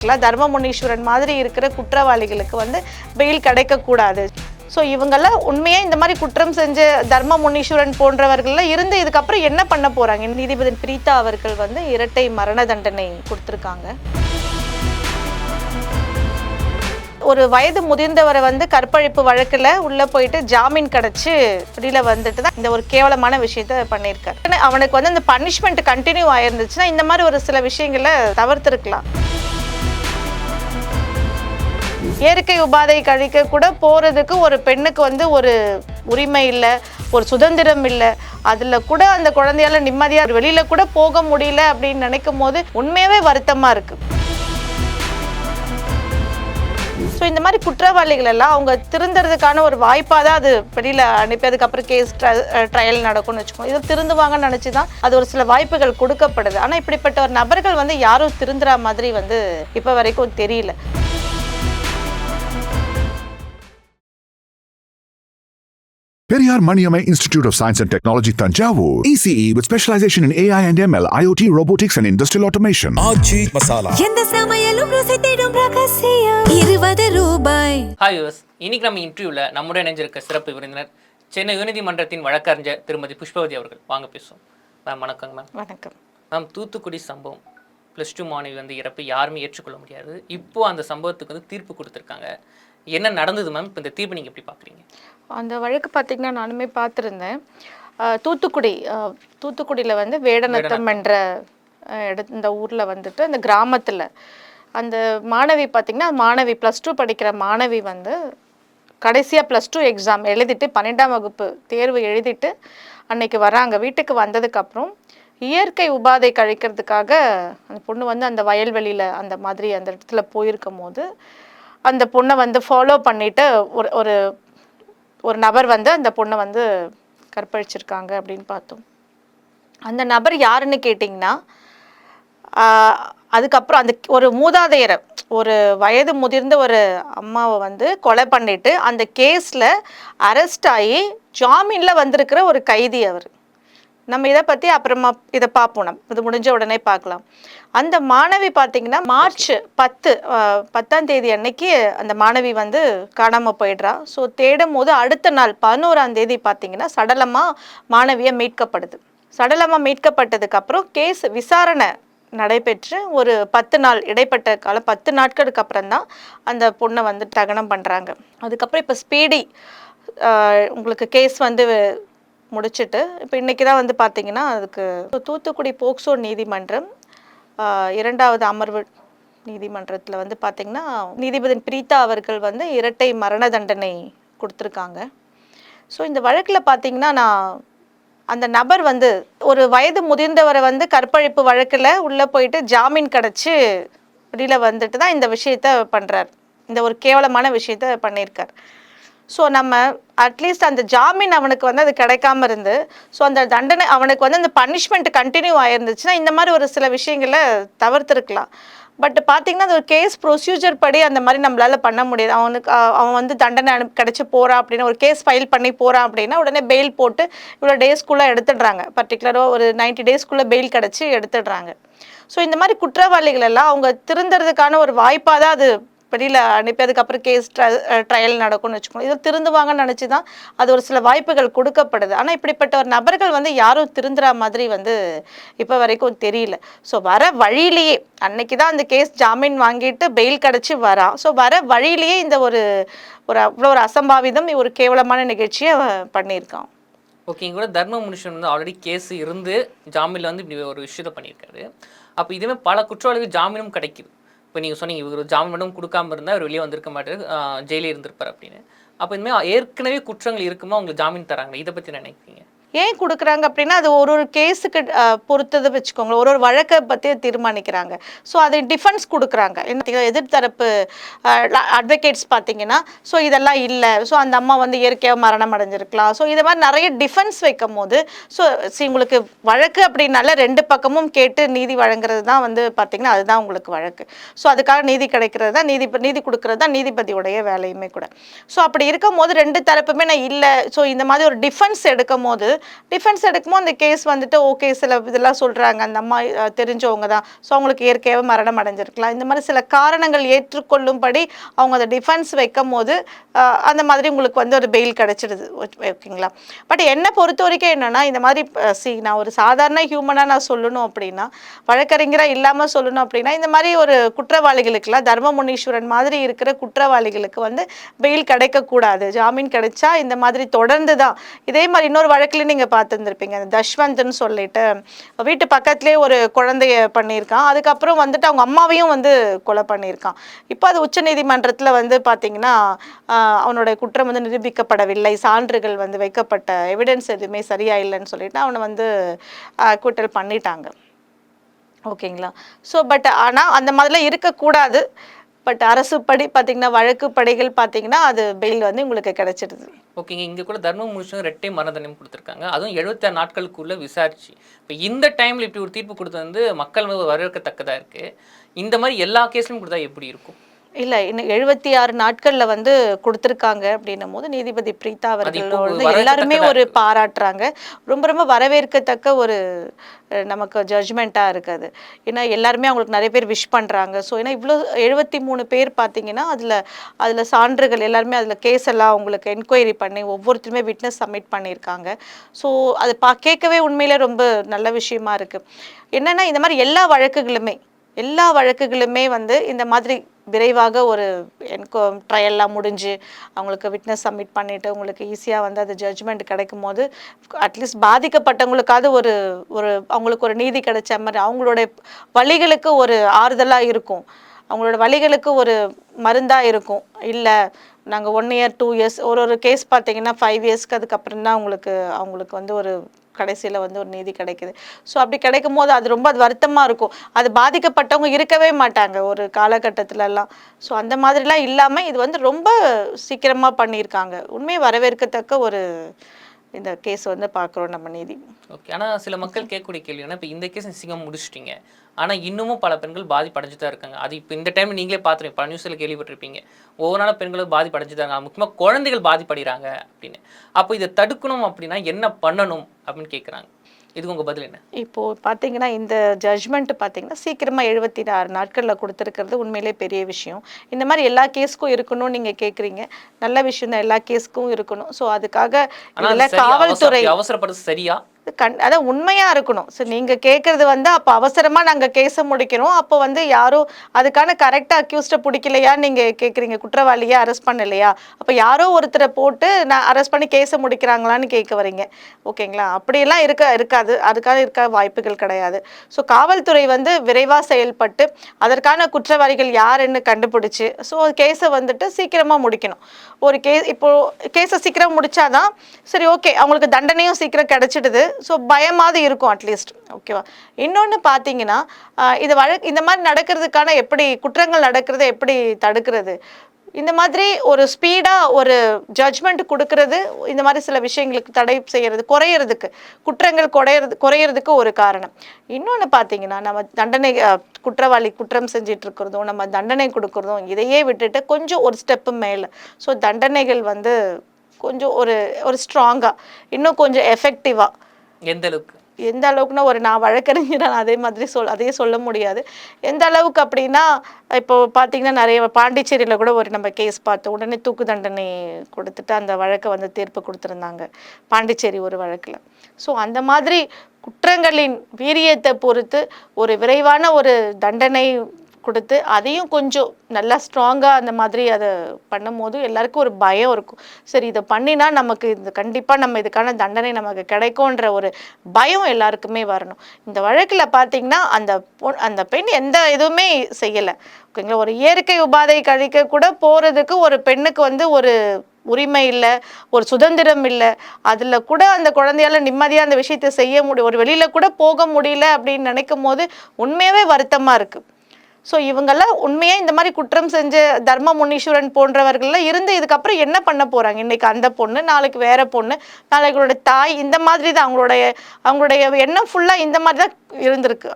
தர்மமுனீஸ்வரன் மாதிரி இருக்கிற குற்றவாளிகளுக்கு வந்து பெயில் கிடைக்கக்கூடாது. ஸோ இவங்கெல்லாம் உண்மையாக இந்த மாதிரி குற்றம் செஞ்ச தர்மமுனீஸ்வரன் போன்றவர்கள்லாம் இருந்து இதுக்கப்புறம் என்ன பண்ண போகிறாங்க? நீதிபதி பிரீதா அவர்கள் வந்து இரட்டை மரண தண்டனை கொடுத்துருக்காங்க. ஒரு வயது முதிர்ந்தவரை வந்து கற்பழிப்பு வழக்கில் உள்ளே போயிட்டு ஜாமீன் கிடச்சி வெளியில் வந்துட்டு தான் இந்த ஒரு கேவலமான விஷயத்த பண்ணியிருக்காரு. அவனுக்கு வந்து அந்த பனிஷ்மெண்ட் கண்டினியூ ஆயிருந்துச்சுன்னா இந்த மாதிரி ஒரு சில விஷயங்களை தவிர்த்திருக்கலாம். இயற்கை உபாதை கழிக்க கூட போகிறதுக்கு ஒரு பெண்ணுக்கு வந்து ஒரு உரிமை இல்லை, ஒரு சுதந்திரம் இல்லை. அதில் கூட அந்த குழந்தையால் நிம்மதியாக வெளியில் கூட போக முடியல அப்படின்னு நினைக்கும் போது உண்மையாகவே வருத்தமாக இருக்குது. ஸோ இந்த மாதிரி குற்றவாளிகள் எல்லாம் அவங்க திருந்துறதுக்கான ஒரு வாய்ப்பாக தான் அது வெளியில் அனுப்பியதுக்கு அப்புறம் கேஸ் ட்ரையல் நடக்கும்னு வச்சுக்கோங்க. இது திருந்துவாங்கன்னு நினச்சி தான் அது ஒரு சில வாய்ப்புகள் கொடுக்கப்படுது. ஆனால் இப்படிப்பட்ட ஒரு நபர்கள் வந்து யாரும் திருந்துற மாதிரி வந்து இப்போ வரைக்கும் தெரியல. Periyar Maniamai Institute of Science and Technology, Tanjavur. ECE with specialization in AI and ML, IoT, robotics and industrial automation. ஆச்சி மசாலா. எந்த சமையலும் ருசி தேடும் ரகசியம் ₹20. ஹாய் யூஸ், இன்னைக்கு நம்ம இன்டர்வியூவில் நம்முடைய இணைஞ்சிருக்க சிறப்பு விருந்தினர் சென்னை உயர்நீதிமன்றத்தின் வழக்கறிஞர் திருமதி புஷ்பவதி அவர்கள். வாங்க பேசுவோம். மேம் வணக்கங்க. மேம் வணக்கம். மேம், தூத்துக்குடி சம்பவம் +2 மாணவி வந்து இறப்பு யாருமே ஏற்றுக்கொள்ள முடியாது. இப்போது அந்த சம்பவத்துக்கு வந்து தீர்ப்பு கொடுத்துருக்காங்க. என்ன நடந்தது மேம்? இப்போ இந்த தீர்ப்பு நீங்கள் எப்படி பார்க்குறீங்க? அந்த வழக்கு பார்த்திங்கன்னா நானுமே பார்த்துருந்தேன். தூத்துக்குடியில் வந்து வேடநத்தம் என்ற இந்த ஊரில் வந்துட்டு அந்த கிராமத்தில் அந்த மாணவி பார்த்திங்கன்னா மாணவி +2 படிக்கிற மாணவி வந்து கடைசியாக +2 எக்ஸாம் எழுதிட்டு 12ஆம் வகுப்பு தேர்வு எழுதிட்டு அன்னைக்கு வராங்க. வீட்டுக்கு வந்ததுக்கப்புறம் இயற்கை உபாதை கழிக்கிறதுக்காக அந்த பொண்ணு வந்து அந்த வயல்வெளியில் அந்த மாதிரி அந்த இடத்துல போயிருக்கும் போது அந்த பொண்ணை வந்து ஃபாலோ பண்ணிவிட்டு ஒரு ஒரு நபர் வந்து அந்த பொண்ணை வந்து கற்பழிச்சிருக்காங்க அப்படின்னு பார்த்தோம். அந்த நபர் யாருன்னு கேட்டிங்கன்னா அதுக்கப்புறம் அந்த ஒரு மூதாதையரை, ஒரு வயது முதிர்ந்த ஒரு அம்மாவை வந்து கொலை பண்ணிட்டு அந்த கேஸில் அரெஸ்ட் ஆகி ஜாமீனில் வந்திருக்கிற ஒரு கைதி அவர். நம்ம இதை பற்றி அப்புறமா இதை பார்ப்போம். இது முடிஞ்ச உடனே பார்க்கலாம். அந்த மாணவி பார்த்திங்கன்னா மார்ச் 10ஆம் தேதி அன்னைக்கு அந்த மாணவி வந்து காணாமல் போயிடுறா. ஸோ தேடும் போது அடுத்த நாள் 11ஆம் தேதி பார்த்திங்கன்னா சடலமாக மாணவியை மீட்கப்படுது. சடலமாக மீட்கப்பட்டதுக்கப்புறம் கேஸ் விசாரணை நடைபெற்று ஒரு 10 நாள் இடைப்பட்ட காலம், 10 நாட்களுக்கு அப்புறம் தான் அந்த பொண்ணை வந்து தகனம் பண்ணுறாங்க. அதுக்கப்புறம் இப்போ ஸ்பீடி உங்களுக்கு கேஸ் வந்து முடிச்சுட்டு இப்போ இன்றைக்கி தான் வந்து பார்த்திங்கன்னா அதுக்கு தூத்துக்குடி போக்சோ நீதிமன்றம் 2வது அமர்வு நீதிமன்றத்தில் வந்து பார்த்திங்கன்னா நீதிபதி பிரீதா அவர்கள் வந்து இரட்டை மரண தண்டனை கொடுத்துருக்காங்க. ஸோ இந்த வழக்கில் பார்த்திங்கன்னா அந்த நபர் வந்து ஒரு வயது முதிர்ந்தவரை வந்து கற்பழிப்பு வழக்கில் உள்ளே போயிட்டு ஜாமீன் கிடச்சி வெளியில் வந்துட்டு தான் இந்த விஷயத்த பண்ணுறார். இந்த ஒரு கேவலமான விஷயத்த பண்ணியிருக்கார். ஸோ நம்ம அட்லீஸ்ட் அந்த ஜாமீன் அவனுக்கு வந்து அது கிடைக்காம இருந்து ஸோ அந்த தண்டனை அவனுக்கு வந்து அந்த பனிஷ்மெண்ட் கண்டினியூ ஆயிருந்துச்சுன்னா இந்த மாதிரி ஒரு சில விஷயங்களை தவிர்த்திருக்கலாம். பட் பார்த்திங்கன்னா அது ஒரு கேஸ் ப்ரொசீஜர் படி அந்த மாதிரி நம்மளால் பண்ண முடியாது. அவன் வந்து தண்டனை கிடச்சி போகிறான் அப்படின்னா, ஒரு கேஸ் ஃபைல் பண்ணி போகிறான் அப்படின்னா உடனே பெயில் போட்டு இவ்வளோ டேஸ்க்குள்ளே எடுத்துடுறாங்க. பர்டிகுலராக ஒரு 90 டேஸ்க்குள்ளே பெயில் கிடச்சி எடுத்துடுறாங்க. ஸோ இந்த மாதிரி குற்றவாளிகள் எல்லாம் அவங்க திருந்துறதுக்கான ஒரு வாய்ப்பாக தான் அது வெளியில் அனுப்பியதுக்கு அப்புறம் கேஸ் ட்ரையல் நடக்கும்னு வச்சுக்கோங்க. இது திருந்துவாங்கன்னு நினச்சி தான் அது ஒரு சில வாய்ப்புகள் கொடுக்கப்படுது. ஆனால் இப்படிப்பட்ட ஒரு நபர்கள் வந்து யாரும் திருந்துற மாதிரி வந்து இப்போ வரைக்கும் தெரியல. ஸோ வர வழியிலேயே அன்னைக்கு தான் அந்த கேஸ் ஜாமீன் வாங்கிட்டு பெயில் கிடச்சி வரா. ஸோ வர வழியிலேயே இந்த ஒரு அவ்வளோ ஒரு அசம்பாவிதம், ஒரு கேவலமான நிகழ்ச்சியை பண்ணியிருக்கான். ஓகே, கூட தர்மமுனீஸ்வரன் வந்து ஆல்ரெடி கேஸ் இருந்து ஜாமீனில் வந்து இப்படி ஒரு விஷயத்தை பண்ணியிருக்காரு. அப்போ இதுவே பல குற்றவாளிகள் ஜாமீனும் கிடைக்குது. இப்போ நீங்கள் சொன்னீங்க இவர் ஜாமீன் மட்டும் கொடுக்காம இருந்தால் அவர் வெளியே வந்திருக்க மாட்டார், ஜெயிலே இருந்திருப்பார் அப்படின்னு. அப்போ இனிமேல் ஏற்கனவே குற்றங்கள் இருக்குமோ அவங்களுக்கு ஜாமீன் தராங்க. இதை பற்றி நினைக்கிறீங்க? ஏன் கொடுக்குறாங்க அப்படின்னா அது ஒரு கேஸுக்கு பொறுத்தது வச்சுக்கோங்களேன், ஒரு வழக்கை பற்றி தீர்மானிக்கிறாங்க. ஸோ அது டிஃபென்ஸ் கொடுக்குறாங்க. எதிர்த்தரப்பு அட்வொகேட்ஸ் பார்த்தீங்கன்னா ஸோ இதெல்லாம் இல்லை, ஸோ அந்த அம்மா வந்து இயற்கையாக மரணம் அடைஞ்சிருக்கலாம், ஸோ இது மாதிரி நிறைய டிஃபென்ஸ் வைக்கும் போது ஸோ உங்களுக்கு வழக்கு அப்படின்னால 2 பக்கமும் கேட்டு நீதி வழங்குறது தான் வந்து பார்த்திங்கன்னா அதுதான் உங்களுக்கு வழக்கு. ஸோ அதுக்காக நீதி கிடைக்கிறது தான் நீதி கொடுக்கறது தான் நீதிபதியுடைய வேலையுமே கூட. ஸோ அப்படி இருக்கும் போது 2 தரப்புமே நான் இல்லை, ஸோ இந்த மாதிரி ஒரு டிஃபென்ஸ் எடுக்கும் போது டிஃபென்ஸ் எடுக்கும்போது அந்த கேஸ் வந்துட்டு ஓகே சில இதெல்லாம் சொல்கிறாங்க அந்த அம்மா தெரிஞ்சவங்க தான், ஸோ அவங்களுக்கு இயற்கையாகவே மரணம் அடைஞ்சிருக்கலாம், இந்த மாதிரி சில காரணங்கள் ஏற்றுக்கொள்ளும்படி அவங்க அதை டிஃபென்ஸ் வைக்கும் போது அந்த மாதிரி உங்களுக்கு வந்து ஒரு பெயில் கிடச்சிடுது. ஓகேங்களா? பட் என்னை பொறுத்த வரைக்கும் என்னென்னா இந்த மாதிரி நான் ஒரு சாதாரண ஹியூமனாக நான் சொல்லணும் அப்படின்னா, வழக்கறிஞராக இல்லாமல் சொல்லணும் அப்படின்னா, இந்த மாதிரி ஒரு குற்றவாளிகளுக்கெல்லாம் தர்ம முனீஸ்வரன் மாதிரி இருக்கிற குற்றவாளிகளுக்கு வந்து பெயில் கிடைக்கக்கூடாது. ஜாமீன் கிடைச்சா இந்த மாதிரி தொடர்ந்து தான் இதே மாதிரி இன்னொரு வழக்குலையும் நீங்கள் பார்த்துருந்துருப்பீங்க. அந்த தஷ்வந்த்னு சொல்லிட்டு வீட்டு பக்கத்துலேயே ஒரு குழந்தைய பண்ணியிருக்கான், அதுக்கப்புறம் வந்துட்டு அவங்க அம்மாவையும் வந்து கொலை பண்ணியிருக்கான். இப்போ அது உச்சநீதிமன்றத்தில் வந்து பார்த்தீங்கன்னா அவனோட குற்றம் வந்து நிரூபிக்கப்படவில்லை, சான்றுகள் வந்து வைக்கப்பட்ட எவிடன்ஸ் எதுவுமே சரியா இல்லைன்னு சொல்லிட்டு அவனை வந்து அக்விட்டல் பண்ணிட்டாங்க. ஓகேங்களா? ஸோ பட் ஆனால் அந்த மாதிரிலாம் இருக்கக்கூடாது. பட் அரசு படி பார்த்தீங்கன்னா வழக்கு படிகள் பார்த்தீங்கன்னா அது பெயில் வந்து உங்களுக்கு கிடைச்சிடுது. ஓகேங்க. இங்கே கூட தர்ம முனிஷன் 2 மரண தண்டனை கொடுத்துருக்காங்க, அதுவும் 76 நாட்களுக்குள்ளே விசாரிச்சு. இப்போ இந்த டைமில் இப்படி ஒரு தீர்ப்பு கொடுத்தது வந்து மக்கள் வரவேற்கத்தக்கதாக இருக்குது. இந்த மாதிரி எல்லா கேஸ்லையும் கொடுத்தா எப்படி இருக்கும்? இல்லை, இன்னும் 76 நாட்களில் வந்து கொடுத்துருக்காங்க அப்படின்னும் போது நீதிபதி பிரீதா அவர்கள் வந்து எல்லாருமே ஒரு பாராட்டுறாங்க. ரொம்ப ரொம்ப வரவேற்கத்தக்க ஒரு நமக்கு ஜட்ஜ்மெண்ட்டாக இருக்குது. ஏன்னா எல்லாருமே அவங்களுக்கு நிறைய பேர் விஷ் பண்ணுறாங்க. ஸோ ஏன்னா இவ்வளோ 73 பேர் பார்த்தீங்கன்னா அதில் சான்றுகள் எல்லாருமே அதில் கேஸ் எல்லாம் அவங்களுக்கு என்கொயரி பண்ணி ஒவ்வொருத்தருமே விட்னஸ் சப்மிட் பண்ணியிருக்காங்க. ஸோ அது கேட்கவே உண்மையிலே ரொம்ப நல்ல விஷயமா இருக்குது. என்னென்னா இந்த மாதிரி எல்லா வழக்குகளுமே வந்து இந்த மாதிரி விரைவாக ஒரு ட்ரையல்லாம் முடிஞ்சு அவங்களுக்கு விட்னஸ் சப்மிட் பண்ணிவிட்டு உங்களுக்கு ஈஸியாக வந்து அது ஜட்ஜ்மெண்ட் கிடைக்கும் போது அட்லீஸ்ட் பாதிக்கப்பட்டவங்களுக்காவது ஒரு அவங்களுக்கு ஒரு நீதி கிடைச்ச மாதிரி அவங்களோட வலிகளுக்கு ஒரு ஆறுதலாக இருக்கும், அவங்களோட வலிகளுக்கு ஒரு மருந்தாக இருக்கும். இல்லை நாங்கள் 1 year 2 years ஒரு கேஸ் பார்த்தீங்கன்னா 5 yearsக்கு அதுக்கப்புறம் தான் அவங்களுக்கு வந்து ஒரு கடைசியில் வந்து ஒரு நீதி கிடைக்குது. ஸோ அப்படி கிடைக்கும் போது அது ரொம்ப வருத்தமாக இருக்கும். அது பாதிக்கப்பட்டவங்க இருக்கவே மாட்டாங்க ஒரு காலகட்டத்திலலாம். ஸோ அந்த மாதிரிலாம் இல்லாமல் இது வந்து ரொம்ப சீக்கிரமாக பண்ணியிருக்காங்க. உண்மையை வரவேற்கத்தக்க ஒரு இந்த கேஸ் வந்து பார்க்குறோம் நம்ம நீதி. ஓகே. ஆனால் சில மக்கள் கேட்கக்கூடிய கேள்வி என்ன, இப்போ இந்த கேஸ் சீக்கிரம் முடிச்சிட்டிங்க, ஆனால் இன்னமும் பல பெண்கள் பாதிப்படைஞ்சு தான் இருக்காங்க. அது இப்போ இந்த டைம் நீங்களே பார்த்துருப்பீங்க, பல நியூஸில் கேள்விப்பட்டிருப்பீங்க, ஒவ்வொரு நாளும் பெண்களும் பாதிப்படைஞ்சு தான் இருக்காங்க, முக்கியமாக குழந்தைகள் பாதிப்படைகிறாங்க அப்படின்னு. அப்போ இதை தடுக்கணும் அப்படின்னா என்ன பண்ணணும் அப்படின்னு கேட்குறாங்க. இதுக்கு உங்கள் பதில் என்ன? இப்போது பார்த்தீங்கன்னா இந்த ஜட்ஜ்மெண்ட் பார்த்தீங்கன்னா சீக்கிரமாக 76 நாட்களில் கொடுத்துருக்கிறது உண்மையிலே பெரிய விஷயம். இந்த மாதிரி எல்லா கேஸ்க்கும் இருக்கணும்னு நீங்கள் கேட்குறீங்க, நல்ல விஷயம் தான், எல்லா கேஸ்க்கும் இருக்கணும். ஸோ அதுக்காக காவல்துறை அவசரப்படுறது சரியா? அதான் உண்மையாக இருக்கணும். ஸோ நீங்கள் கேட்குறது வந்து அப்போ அவசரமாக நாங்கள் கேஸை முடிக்கணும், அப்போ வந்து யாரோ அதுக்கான கரெக்டாக அக்யூஸ்டை பிடிக்கலையான்னு நீங்கள் கேட்குறீங்க, குற்றவாளியை அரெஸ்ட் பண்ணலையா, அப்போ யாரோ ஒருத்தரை போட்டு நான் அரெஸ்ட் பண்ணி கேஸை முடிக்கிறாங்களான்னு கேட்க வரீங்க. ஓகேங்களா? அப்படியெல்லாம் இருக்காது, அதுக்காக இருக்க வாய்ப்புகள் கிடையாது. ஸோ காவல்துறை வந்து விரைவாக செயல்பட்டு அதற்கான குற்றவாளிகள் யாருன்னு கண்டுபிடிச்சி ஸோ கேஸை வந்துட்டு சீக்கிரமாக முடிக்கணும். ஒரு இப்போது கேஸை சீக்கிரம் முடித்தாதான் சரி ஓகே அவங்களுக்கு தண்டனையும் சீக்கிரம் கிடச்சிடுது. ஸோ பயமாவது இருக்கும் அட்லீஸ்ட். ஓகேவா? இன்னொன்று பார்த்தீங்கன்னா இந்த மாதிரி நடக்கிறதுக்கான குற்றங்கள் நடக்கிறத எப்படி தடுக்கிறது, இந்த மாதிரி ஒரு ஸ்பீடாக ஒரு ஜட்ஜ்மெண்ட் கொடுக்கறது, இந்த மாதிரி சில விஷயங்களுக்கு தடை செய்கிறது குற்றங்கள் குறையிறதுக்கு ஒரு காரணம். இன்னொன்று பார்த்தீங்கன்னா நம்ம தண்டனை குற்றவாளி குற்றம் செஞ்சிட்டு இருக்கிறதும் நம்ம தண்டனை கொடுக்குறதும் இதையே விட்டுட்டு கொஞ்சம் ஒரு ஸ்டெப்பு மேலே ஸோ தண்டனைகள் வந்து கொஞ்சம் ஒரு ஸ்ட்ராங்காக இன்னும் கொஞ்சம் எஃபெக்டிவாக எந்த அளவுக்குன்னா நான் வழக்கறிஞராக அதையே சொல்ல முடியாது. எந்த அளவுக்கு அப்படின்னா இப்போ பார்த்தீங்கன்னா நிறைய பாண்டிச்சேரியில் கூட நம்ம கேஸ் பார்த்தோம், உடனே தூக்கு தண்டனை கொடுத்துட்டு அந்த வழக்கை வந்து தீர்ப்பு கொடுத்துருந்தாங்க பாண்டிச்சேரி ஒரு வழக்கில். ஸோ அந்த மாதிரி குற்றங்களின் வீரியத்தை பொறுத்து ஒரு விரைவான ஒரு தண்டனை கொடுத்து அதையும் கொஞ்சம் நல்லா ஸ்ட்ராங்காக அந்த மாதிரி அதை பண்ணும் போது எல்லாருக்கும் ஒரு பயம் இருக்கும். சரி இதை பண்ணினா நமக்கு கண்டிப்பாக நம்ம இதுக்கான தண்டனை நமக்கு கிடைக்கும்ன்ற ஒரு பயம் எல்லாருக்குமே வரணும். இந்த வழக்கில் பார்த்தீங்கன்னா அந்த பெண் எந்த இதுவுமே செய்யலை. ஓகேங்களா? ஒரு இயற்கை உபாதை கழிக்க கூட போகிறதுக்கு ஒரு பெண்ணுக்கு வந்து ஒரு உரிமை இல்லை, ஒரு சுதந்திரம் இல்லை. அதில் கூட அந்த குழந்தையால் நிம்மதியாக அந்த விஷயத்தை செய்ய முடியும், ஒரு வெளியில் கூட போக முடியல அப்படின்னு நினைக்கும் போது உண்மையாகவே வருத்தமாக இருக்குது. ஸோ இவங்கெல்லாம் உண்மையாக இந்த மாதிரி குற்றம் செஞ்ச தர்ம முனீஸ்வரன் போன்றவர்கள்லாம் இருந்து இதுக்கப்புறம் என்ன பண்ண போகிறாங்க? இன்றைக்கி அந்த பொண்ணு, நாளைக்கு வேறு பொண்ணு, நாளைக்கு தாய், இந்த மாதிரி தான் அவங்களுடைய எண்ணம் ஃபுல்லாக இந்த மாதிரி தான் இருந்திருக்கு.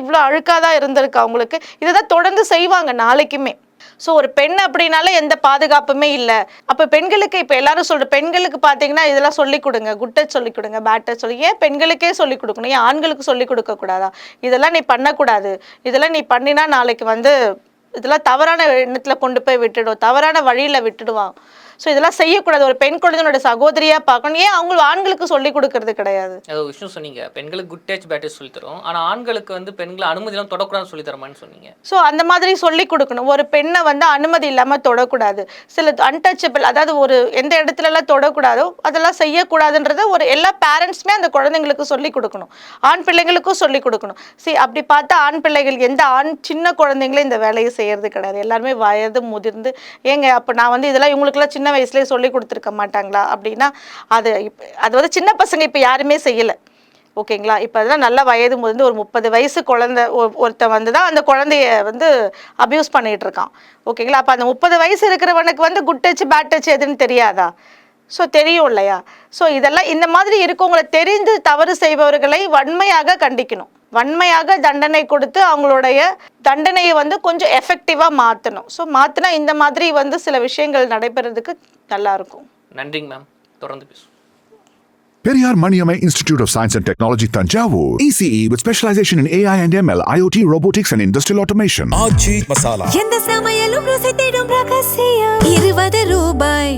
இவ்வளோ அழுக்காக தான் இருந்திருக்கு அவங்களுக்கு. இதை தான் தொடர்ந்து செய்வாங்க நாளைக்குமே. ஸோ ஒரு பெண் அப்படின்னாலே எந்த பாதுகாப்புமே இல்லை. அப்போ பெண்களுக்கு இப்போ எல்லாரும் சொல்ற பெண்களுக்கு பார்த்தீங்கன்னா இதெல்லாம் சொல்லிக் கொடுங்க, குட் டச் சொல்லிக் கொடுங்க, பேட் டச் சொல்லி, ஏன் பெண்களுக்கே சொல்லிக் கொடுக்கணும், ஏன் ஆண்களுக்கு சொல்லிக் கொடுக்க கூடாதா? இதெல்லாம் நீ பண்ணக்கூடாது, இதெல்லாம் நீ பண்ணினா நாளைக்கு வந்து இதெல்லாம் தவறான எண்ணத்தில் கொண்டு போய் விட்டுடும், தவறான வழியில் விட்டுடுவான். ஸோ இதெல்லாம் செய்யக்கூடாது. ஒரு பெண் குழந்தையோட சகோதரியாக பார்க்கணும். ஏன் அவங்க ஆண்களுக்கு சொல்லிக் கொடுக்கறது கிடையாது? அது ஒரு விஷயம் சொன்னீங்க, பெண்களுக்கு குட் டச் பேட் டச் சொல்லி தரும், ஆனால் ஆண்களுக்கு வந்து பெண்களை அனுமதியெல்லாம் தொடக்கூடாதுன்னு சொல்லி தரமான்னு சொன்னீங்க. ஸோ அந்த மாதிரி சொல்லிக் கொடுக்கணும். ஒரு பெண்ணை வந்து அனுமதி இல்லாமல் தொடக்கூடாது. சில அன்டச்சபிள், அதாவது ஒரு எந்த இடத்துலலாம் தொடக்கூடாதோ அதெல்லாம் செய்யக்கூடாதுன்றத ஒரு எல்லா பேரண்ட்ஸுமே அந்த குழந்தைங்களுக்கு சொல்லிக் கொடுக்கணும். ஆண் பிள்ளைங்களுக்கும் சொல்லிக் கொடுக்கணும். அப்படி பார்த்தா ஆண் பிள்ளைகள் எந்த சின்ன குழந்தைங்களும் இந்த வேலையை செய்யறது கிடையாது. எல்லாருமே வயது முதிர்ந்து, ஏங்க அப்போ நான் வந்து இதெல்லாம் இவங்களுக்குலாம் சின்ன வயசுலேயே சொல்லி கொடுத்துருக்க மாட்டாங்களா அப்படின்னா, அது வந்து சின்ன பசங்க இப்போ யாருமே செய்யலை. ஓகேங்களா? இப்போ அதெல்லாம் நல்ல வயது முதிர்ந்து ஒரு 30 வயசு குழந்தை ஒருத்தன் வந்து தான் அந்த குழந்தைய வந்து அப்யூஸ் பண்ணிகிட்டு இருக்கான். ஓகேங்களா? அப்போ அந்த 30 வயசு இருக்கிறவனுக்கு வந்து குட் டச் பேட் டச் எதுன்னு தெரியாதா? ஸோ தெரியும் இல்லையா? ஸோ இதெல்லாம் இந்த மாதிரி இருக்கவங்களை தெரிந்து தவறு செய்பவர்களை வன்மையாக கண்டிக்கணும். வன்மையாக தண்டனை கொடுத்து அவங்களுடைய தண்டனையை வந்து கொஞ்சம் எஃபெக்டிவாக மாற்றணும். ஸோ மாற்றினா இந்த மாதிரி வந்து சில விஷயங்கள் நடைபெறதுக்கு நல்லாயிருக்கும். நன்றிங்க மேம், தொடர்ந்து பேசுவோம். Periyar Maniammai Institute of Science and Technology, Tanjavur. ECE with specialization in AI and ML, IoT, robotics and industrial automation. ஆச்சி மசாலா. எந்த சமையலும் ருசி தேடும் ரகசியம் 20 ரூபாய்.